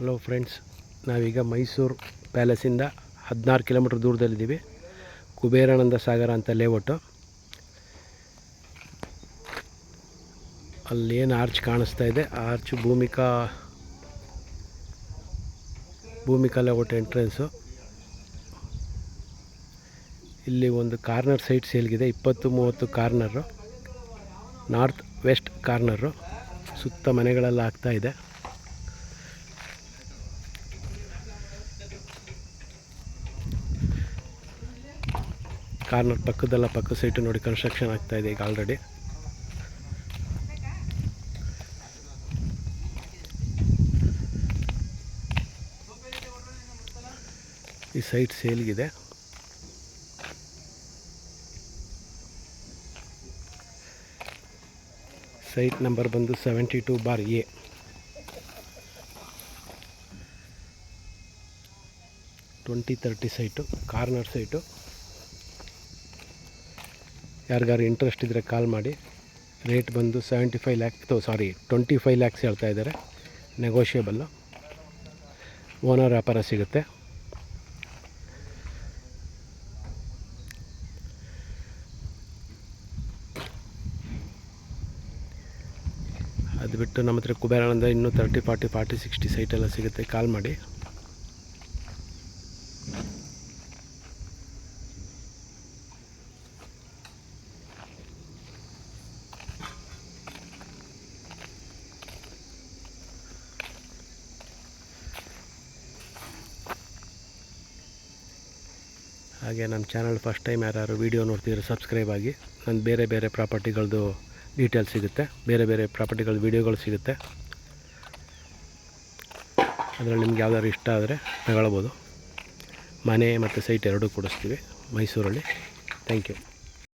Hello friends, ನಾವೀಗ Mysuru ಪ್ಯಾಲೇಸಿಂದ 16 kilometre ದೂರದಲ್ಲಿದ್ದೀವಿ. ಕುಬೇರಾನಂದ ಸಾಗರ ಅಂತ layout. ಅಲ್ಲೇನು ಆರ್ಚ್ ಕಾಣಿಸ್ತಾ ಇದೆ, ಆರ್ಚ್ ಭೂಮಿಕಾ ಲೇಔಟ್ ಎಂಟ್ರೆನ್ಸು. ಇಲ್ಲಿ ಒಂದು ಕಾರ್ನರ್ ಸೈಟ್ ಸೇಲ್ಗಿದೆ, 20-30 ಕಾರ್ನರು, ನಾರ್ತ್ ವೆಸ್ಟ್ ಕಾರ್ನರು. ಸುತ್ತ ಮನೆಗಳೆಲ್ಲ ಆಗ್ತಾಯಿದೆ. ಕಾರ್ನರ್ ಪಕ್ಕ ಸೈಟು ನೋಡಿ ಕನ್ಸ್ಟ್ರಕ್ಷನ್ ಆಗ್ತಾಯಿದೆ ಈಗ ಆಲ್ರೆಡಿ. ಈ ಸೈಟ್ ಸೇಲ್ಗಿದೆ. ಸೈಟ್ ನಂಬರ್ ಬಂದು 72/A. Site, corner site. ಯಾರಿಗಾರು ಇಂಟ್ರೆಸ್ಟ್ ಇದ್ದರೆ ಕಾಲ್ ಮಾಡಿ. ರೇಟ್ ಬಂದು 25 ಲ್ಯಾಕ್ಸ್ ಹೇಳ್ತಾ ಇದ್ದಾರೆ. ನೆಗೋಷಿಯಬಲ್ಲು, ಓನರ್ ವ್ಯಾಪಾರ ಸಿಗುತ್ತೆ. ಅದು ಬಿಟ್ಟು ನಮ್ಮ ಹತ್ರ ಕುಬೇರಾನಂದ ಇನ್ನೂ 30, 40, 60 ಸೈಟೆಲ್ಲ ಸಿಗುತ್ತೆ. ಕಾಲ್ ಮಾಡಿ. ಹಾಗೆ ನಮ್ಮ ಚಾನಲ್ ಫಸ್ಟ್ ಟೈಮ್ ಯಾರು ವೀಡಿಯೋ ನೋಡ್ತಿದ್ರೆ ಸಬ್ಸ್ಕ್ರೈಬ್ ಆಗಿ. ನನ್ನ ಬೇರೆ ಪ್ರಾಪರ್ಟಿಗಳದ್ದು ಡೀಟೇಲ್ಸ್ ಸಿಗುತ್ತೆ, ಬೇರೆ ಪ್ರಾಪರ್ಟಿಗಳ ವೀಡಿಯೋಗಳು ಸಿಗುತ್ತೆ. ಅದರಲ್ಲಿ ನಿಮ್ಗೆ ಯಾವ್ದಾದ್ರು ಇಷ್ಟ ಆದರೆ ತಗೊಳ್ಬೋದು. ಮನೆ ಮತ್ತು ಸೈಟ್ ಎರಡೂ ಕೊಡಿಸ್ತೀವಿ ಮೈಸೂರಲ್ಲಿ. Thank you.